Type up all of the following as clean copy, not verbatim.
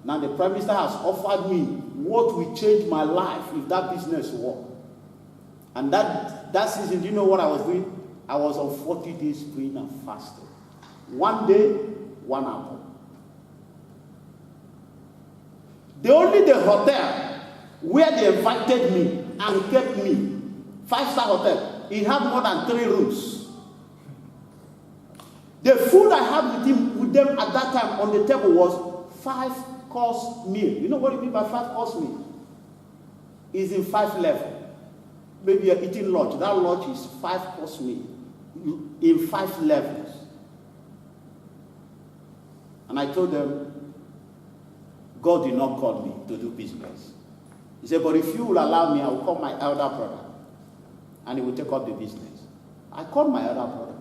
Now the Prime Minister has offered me what will change my life if that business works. And that season, do you know what I was doing? I was on 40 days praying and fasting. One day, one apple. The hotel where they invited me and kept me, 5-star hotel, it had more than 3 rooms. The food I had with them at that time on the table was 5-course meal. You know what it means by 5-course meal? It's in 5 levels. Maybe you're eating lunch. That lunch is 5-course meal in 5 levels. And I told them, God did not call me to do business. He said, but if you will allow me, I will call my elder brother and he will take up the business. I called my elder brother.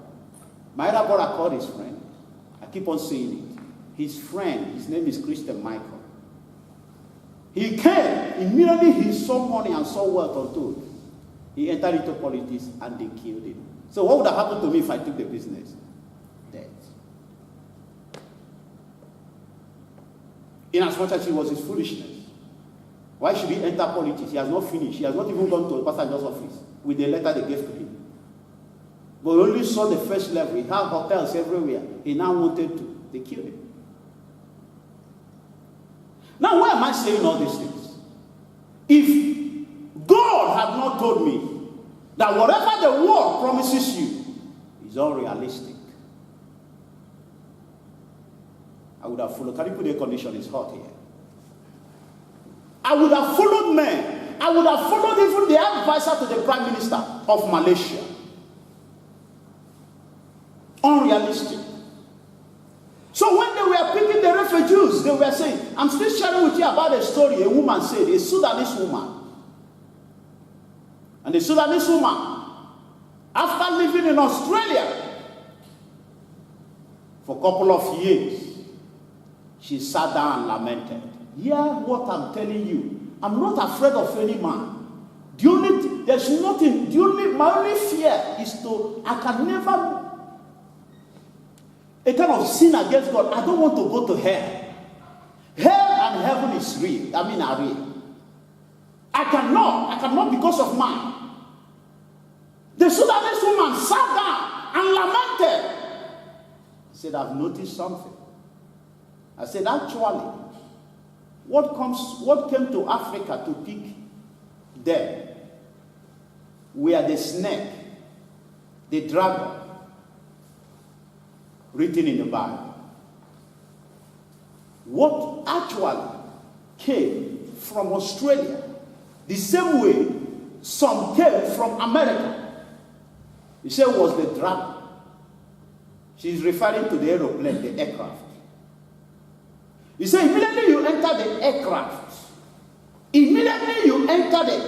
My elder brother called his friend. I keep on saying it. His friend, his name is Christian Michael. He came. Immediately he saw money and saw wealth untold. He entered into politics and they killed him. So what would have happened to me if I took the business? Death. In as much as it was his foolishness. Why should he enter politics? He has not finished. He has not even gone to the pastor's office with the letter they gave to him. But he only saw the first level. He had hotels everywhere. He now wanted to. They killed him. Now, why am I saying all these things? If God had not told me that whatever the world promises you is unrealistic, I would have followed. Can you put the condition? It's hot here. I would have followed men. I would have followed even the advisor to the Prime Minister of Malaysia. Unrealistic. So when they were picking the refugees, they were saying, I'm still sharing with you about a story a woman said, a Sudanese woman. And the Sudanese woman, after living in Australia for a couple of years, she sat down and lamented. Hear what I'm telling you. I'm not afraid of any man. My only fear is I can never, a kind of sin against God. I don't want to go to hell. Hell and heaven is real. Are real. I cannot because of mine. The Sudanese woman sat down and lamented. He said, I've noticed something. I said, actually, what came to Africa to pick them were the snake, the dragon, written in the Bible. What actually came from Australia, the same way some came from America, he said was the dragon. She's referring to the aeroplane, the aircraft. He said, immediately you enter the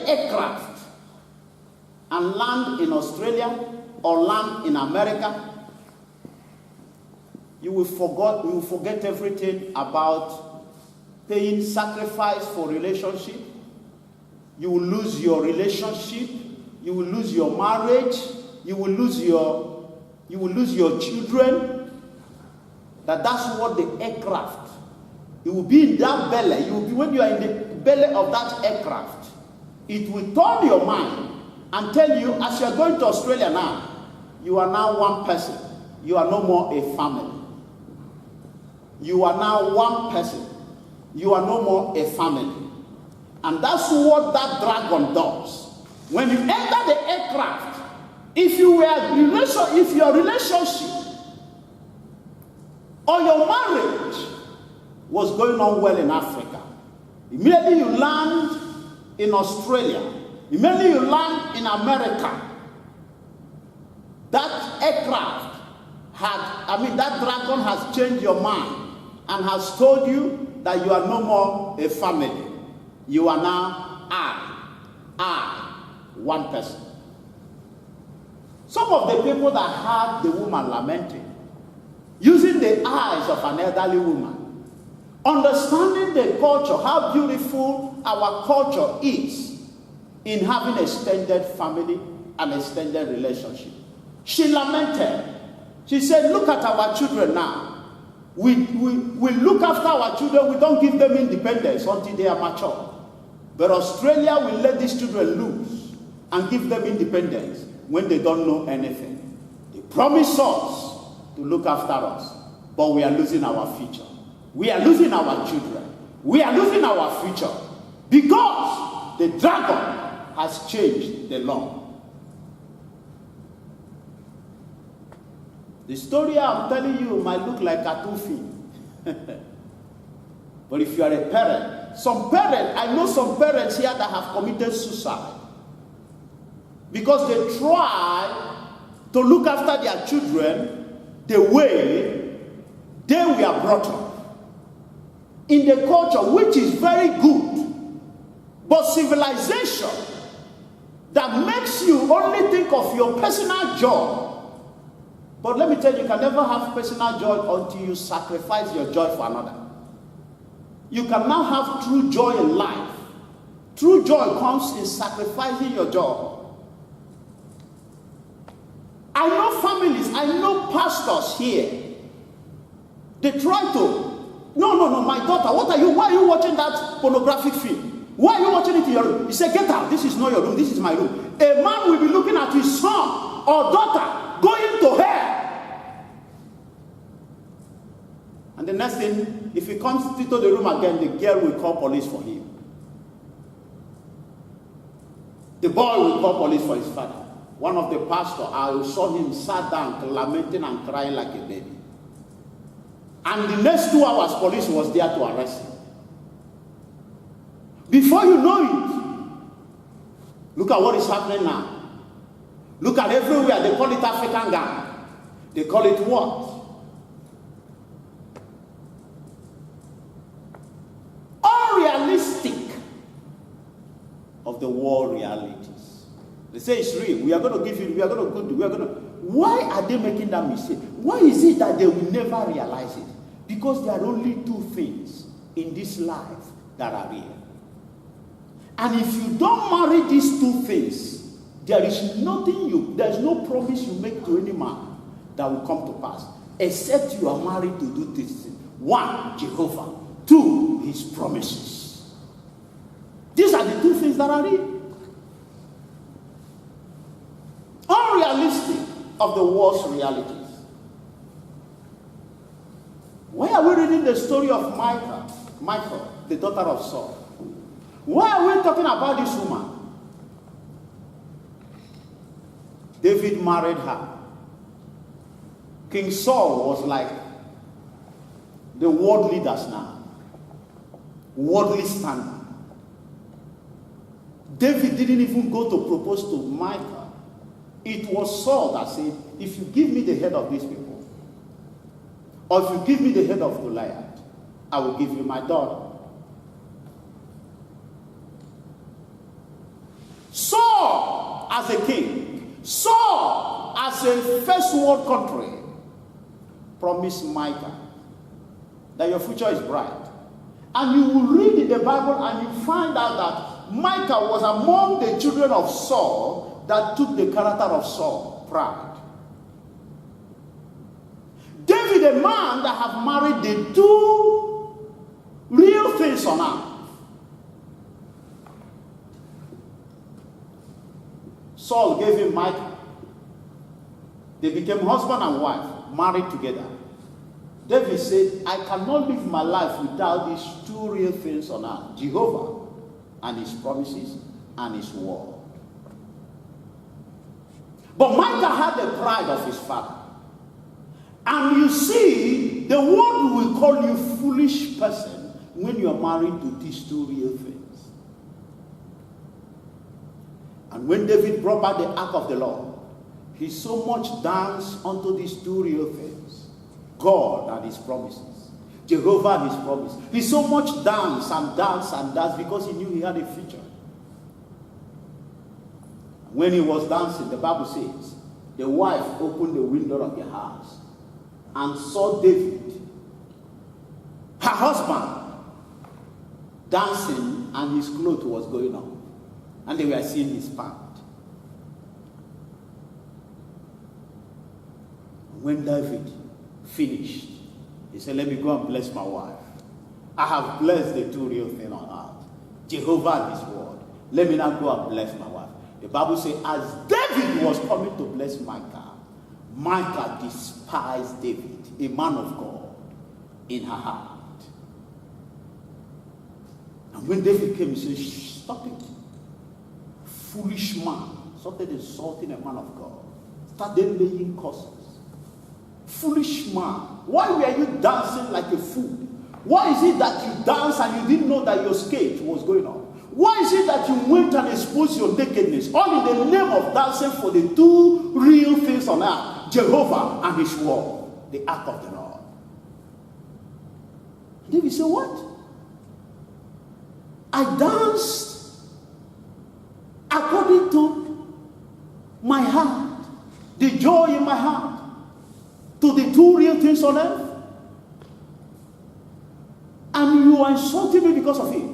aircraft and land in Australia or land in America, you will forget everything about paying sacrifice for relationship. You will lose your relationship. You will lose your marriage. You will lose your children. That's what the aircraft. You will be in that belly. You will be, when you are in the belly of that aircraft, it will turn your mind and tell you, as you are going to Australia now, you are now one person. You are no more a family. You are now one person. You are no more a family. And that's what that dragon does. When you enter the aircraft, if your relationship or your marriage was going on well in Africa, immediately you land in Australia, immediately you land in America, that aircraft that dragon has changed your mind and has told you that you are no more a family. You are now I, one person. Some of the people that heard the woman lamenting, using the eyes of an elderly woman, understanding the culture, how beautiful our culture is in having extended family and extended relationship. She lamented. She said, look at our children now. We look after our children, we don't give them independence until they are mature. But Australia will let these children loose and give them independence when they don't know anything. They promise us to look after us, but we are losing our future. We are losing our children. We are losing our future because the dragon has changed the law. The story I'm telling you might look like a cartoon film. But if you are a parent, I know some parents here that have committed suicide because they try to look after their children the way they were brought up. In the culture, which is very good, but civilization that makes you only think of your personal joy. But let me tell you, you can never have personal joy until you sacrifice your joy for another. You can now have true joy in life. True joy comes in sacrificing your joy. I know families, I know pastors here. They try to, no, my daughter, why are you watching that pornographic film? Why are you watching it in your room? He said, get out, this is not your room, this is my room. A man will be looking at his son or daughter going to hell. And the next thing, if he comes into the room again, the girl will call police for him. The boy will call police for his father. One of the pastors, I saw him sat down, lamenting and crying like a baby. And the next 2 hours, police was there to arrest him. Before you know it, look at what is happening now. Look at everywhere, they call it African gang. They call it what? Unrealistic of the world realities. They say it's real. We are going to give you, we are going to do, we are going to. Why are they making that mistake? Why is it that they will never realize it? Because there are only 2 things in this life that are real. And if you don't marry these 2 things, there is no promise you make to any man that will come to pass, except you are married to do this thing. 1, Jehovah. 2, his promises. These are the 2 things that are real. Unrealistic of the world's realities. Why are we reading the story of Michal, the daughter of Saul? Why are we talking about this woman? David married her. King Saul was like the world leaders now. Worldly standard. David didn't even go to propose to Michal. It was Saul that said, if you give me the head of these people, or if you give me the head of Goliath, I will give you my daughter. Saul as a king, Saul as a first world country, promised Michal that your future is bright. And you will read in the Bible and you find out that Michal was among the children of Saul that took the character of Saul, pride. David, a man that have married the 2 real things on earth. Saul gave him Michal. They became husband and wife, married together. David said, I cannot live my life without these 2 real things on earth, Jehovah and his promises and his word. But Michal had the pride of his father. And you see, the world will call you foolish person when you are married to these 2 real things. And when David brought back the ark of the Lord, he so much danced unto these 2 real things. God and his promises. Jehovah and his promise. He so much danced and danced and danced because he knew he had a future. When he was dancing, the Bible says, the wife opened the window of the house and saw David, her husband, dancing, and his clothes was going on. And they were seeing his pant. When David finished, He said, let me go and bless my wife. I have blessed the two real things on earth, Jehovah and his word. Let me now go and bless my wife. The Bible says, as David was coming to bless Micah, Micah despised David, a man of God, in her heart. And when David came, he said, stop it. Foolish man. Started insulting a man of God. Started laying curses. Foolish man. Why were you dancing like a fool? Why is it that you danced and you didn't know that your skate was going on? Why is it that you went and exposed your nakedness? All in the name of dancing for the two real things on earth, Jehovah and his word, the ark of the Lord. David said, what? I danced according to my heart, the joy in my heart, to the two real things on earth. And you are insulting me because of it.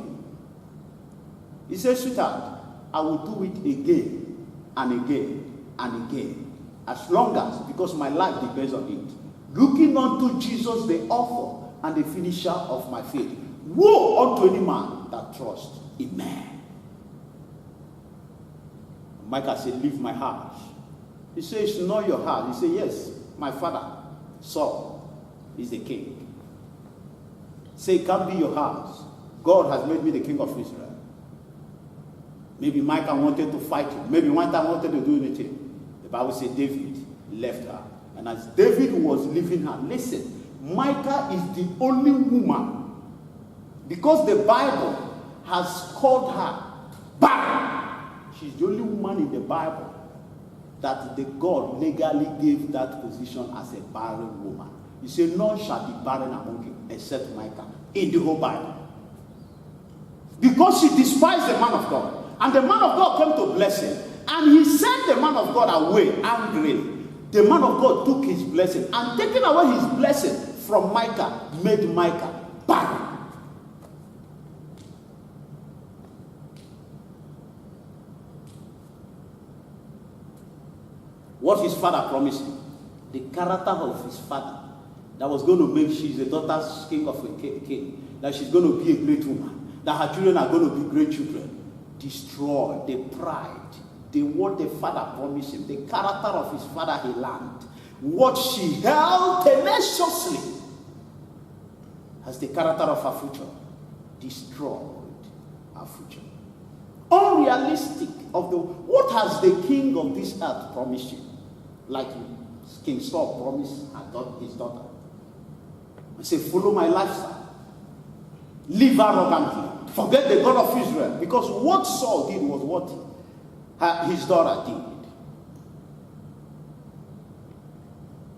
He says, sweetheart, I will do it again and again and again, as long as, because my life depends on it. Looking unto Jesus, the author and the finisher of my faith. Woe unto any man that trusts in man. Micah said, leave my house. He says, it's not your house. He said, yes, my father, Saul, is the king. Say, it can't be your house. God has made me the king of Israel. Maybe Micah wanted to fight you. Maybe Micah wanted to do anything. The Bible said David left her. And as David was leaving her, listen, Micah is the only woman, because the Bible has called her barren. She's the only woman in the Bible that the God legally gave that position as a barren woman. He said, none shall be barren among you except Micah in the whole Bible. Because she despised the man of God. And the man of God came to bless him. And he sent the man of God away angrily. The man of God took his blessing. And taking away his blessing from Micah made Micah barren. What his father promised him, the character of his father, that was going to make, she's the daughter's king of a king, that she's going to be a great woman, that her children are going to be great children, destroyed the pride, what the father promised him, the character of his father he learned, what she held tenaciously as the character of her future, destroyed her future. Unrealistic of the, what has the king of this earth promised you? Like King Saul promised his daughter. He said, follow my lifestyle. Live arrogantly. Forget the God of Israel. Because what Saul did was what his daughter did.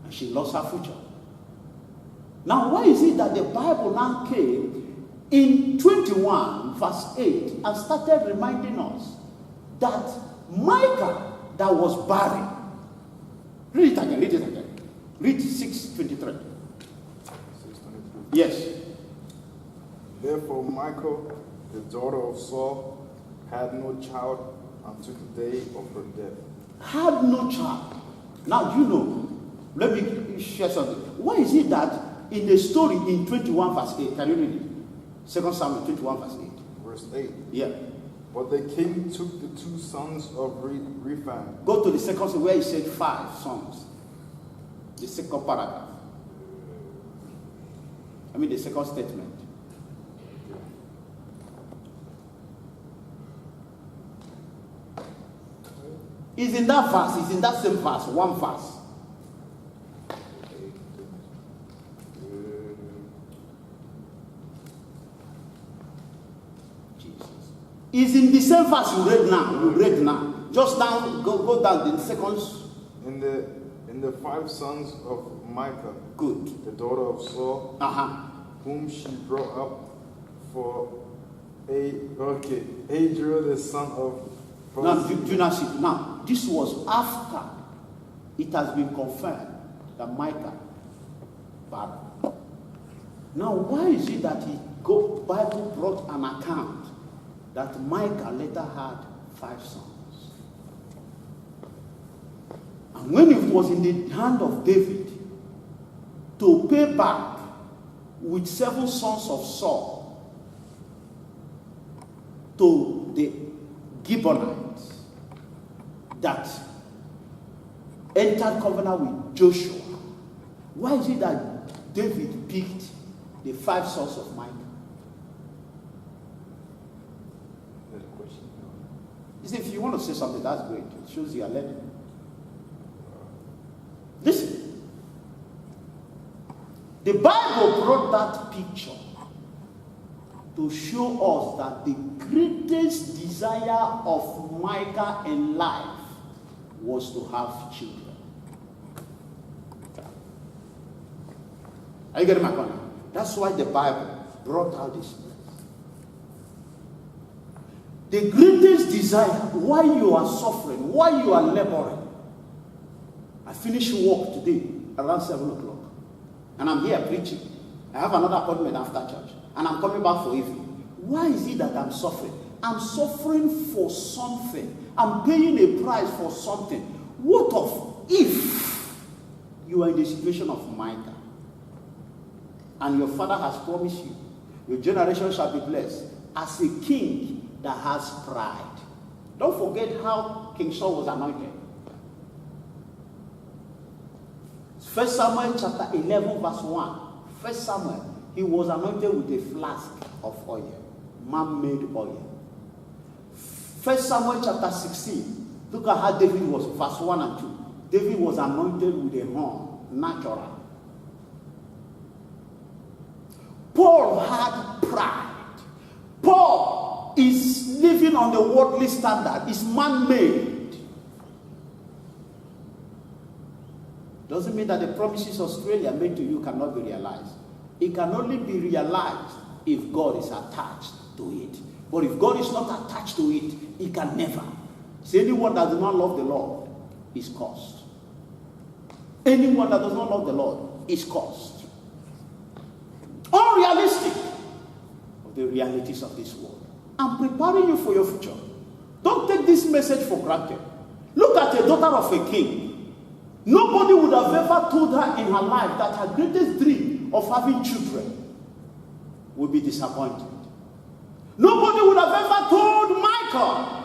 And she lost her future. Now, why is it that the Bible now came in 21 verse 8 and started reminding us that Micah that was barren. Read it again, read it again. Read 6:23. Yes. Therefore Michal, the daughter of Saul, had no child until the day of her death. Had no child. Now, you know, let me share something. Why is it that in the story in 21 verse 8, can you read it? 2 Samuel 21 verse 8. Verse 8. Yeah. But the king took the two sons of Rephaim. Go to the second where he said 5 sons. The second paragraph. I mean the second statement. It's in that verse, it's in that same verse, one verse. Jesus. It's in the same verse you read now. Just down, go down the seconds. In the 5 sons of Micah, good, the daughter of Saul, whom she brought up for Adriel, the son of. Now, do not see. Now, this was after it has been confirmed that Micah barren. Now, why is it that Bible brought an account that Micah later had 5 sons? And when it was in the hand of David to pay back with 7 sons of Saul to the Gibeonites that entered covenant with Joshua, why is it that David picked the 5 sons of Micah? You see, if you want to say something, that's great. It shows you are learning. Listen. The Bible brought that picture to show us that the greatest desire of Micah in life was to have children. Are you getting my point? That's why the Bible brought out this. The greatest desire, why you are suffering, why you are laboring. I finished work today around 7 o'clock. And I'm here preaching. I have another appointment after church. And I'm coming back for evening. Why is it that I'm suffering? I'm suffering for something. I'm paying a price for something. What of if you are in the situation of Micah? And your father has promised you, your generation shall be blessed as a king that has pride. Don't forget how King Saul was anointed. 1 Samuel chapter 11 verse 1. 1 Samuel, he was anointed with a flask of oil, man-made oil. 1 Samuel chapter 16, look at how David was, verse 1 and 2. David was anointed with a horn, natural. Paul had pride. Paul is living on the worldly standard. It's man-made. Doesn't mean that the promises Australia made to you cannot be realized. It can only be realized if God is attached to it. But if God is not attached to it, it can never. See, anyone that does not love the Lord is cursed. Anyone that does not love the Lord is cursed. Unrealistic of the realities of this world. I'm preparing you for your future. Don't take this message for granted. Look at a daughter of a king. Nobody would have ever told her in her life that her greatest dream of having children would be disappointed. Nobody would have ever told Michael.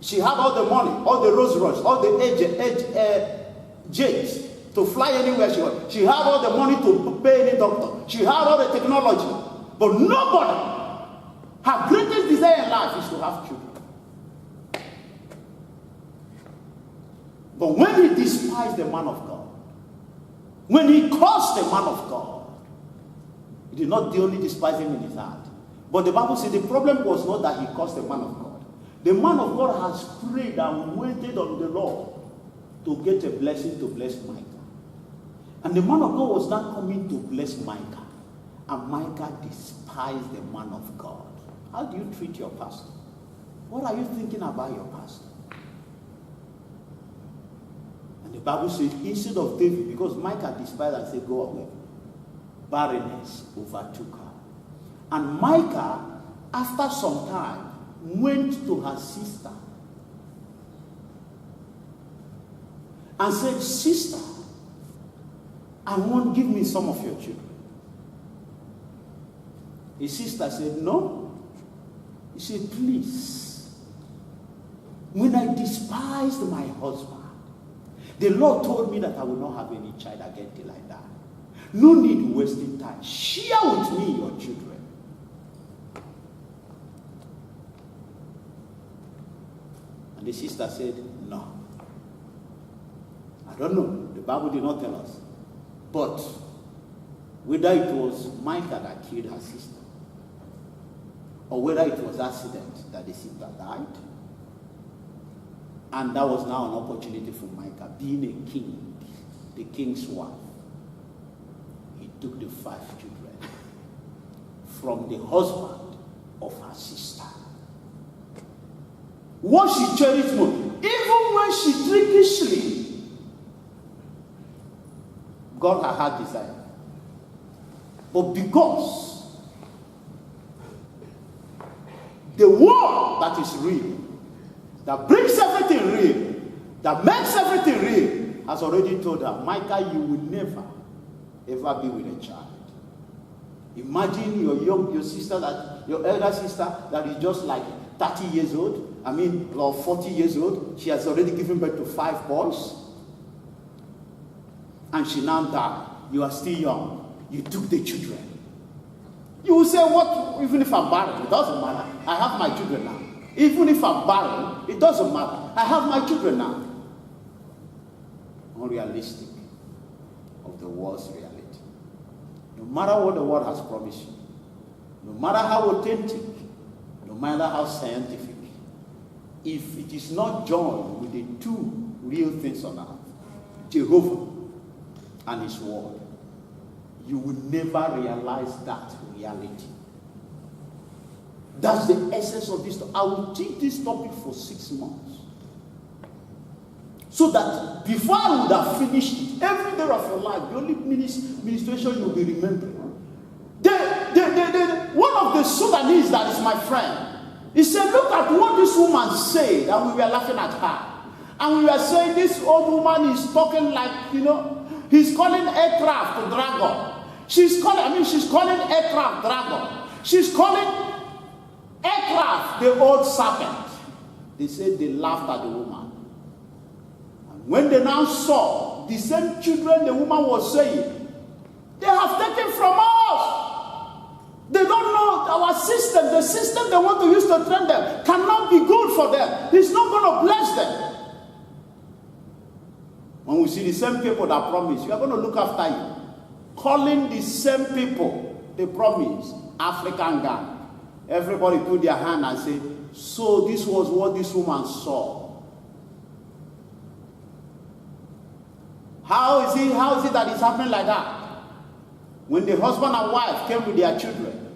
She had all the money, all the Rolls Royce, all the jets to fly anywhere she wants. She had all the money to pay any doctor. She had all the technology. But nobody, her greatest desire in life is to have children. But when he despised the man of God, when he cursed the man of God, he did not only despise him in his heart. But the Bible says the problem was not that he cursed the man of God. The man of God has prayed and waited on the Lord to get a blessing to bless Micah. And the man of God was not coming to bless Micah. And Micah despised the man of God. How do you treat your pastor? What are you thinking about your pastor? And the Bible says, instead of David, because Micah despised and said, go away, barrenness overtook her. And Micah, after some time, went to her sister and said, sister, I want, give me some of your children. His sister said, no. He said, please. When I despised my husband, the Lord told me that I will not have any child again till I die. No need wasting time. Share with me your children. And the sister said, no. I don't know. The Bible did not tell us. But whether it was Micah that killed her sister, or whether it was accident that the sister died, and that was now an opportunity for Micah, being a king, the king's wife, he took the 5 children from the husband of her sister. What she cherished most, even when she trickishly got her heart desire. But because the one that is real, that brings everything real, that makes everything real, has already told her, Micah, you will never, ever be with a child. Imagine your sister, your elder sister that is just like 30 years old, or 40 years old. She has already given birth to 5 boys. And she now died. You are still young. You took the children. You will say, what, even if I'm barren, it doesn't matter. I have my children now. Even if I'm barren, it doesn't matter. I have my children now. Unrealistic of the world's reality. No matter what the world has promised you, no matter how authentic, no matter how scientific, if it is not joined with the 2 real things on earth, Jehovah and his word, you will never realize that reality. That's the essence of this. I will teach this topic for 6 months. So that before I would have finished it, every day of your life, the only ministration you'll be remembering. One of the Sudanese that is my friend, he said, look at what this woman said, and we were laughing at her. And we were saying, this old woman is talking like, he's calling aircraft the dragon. She's calling aircraft dragon. She's calling aircraft the old serpent. They said they laughed at the woman. When they now saw the same children the woman was saying, they have taken from us. They don't know our system. The system they want to use to train them cannot be good for them. He's not going to bless them. When we see the same people that promise, we are going to look after you. Calling the same people, they promise, African gang. Everybody put their hand and say, so this was what this woman saw. How is it that it's happening like that? When the husband and wife came with their children,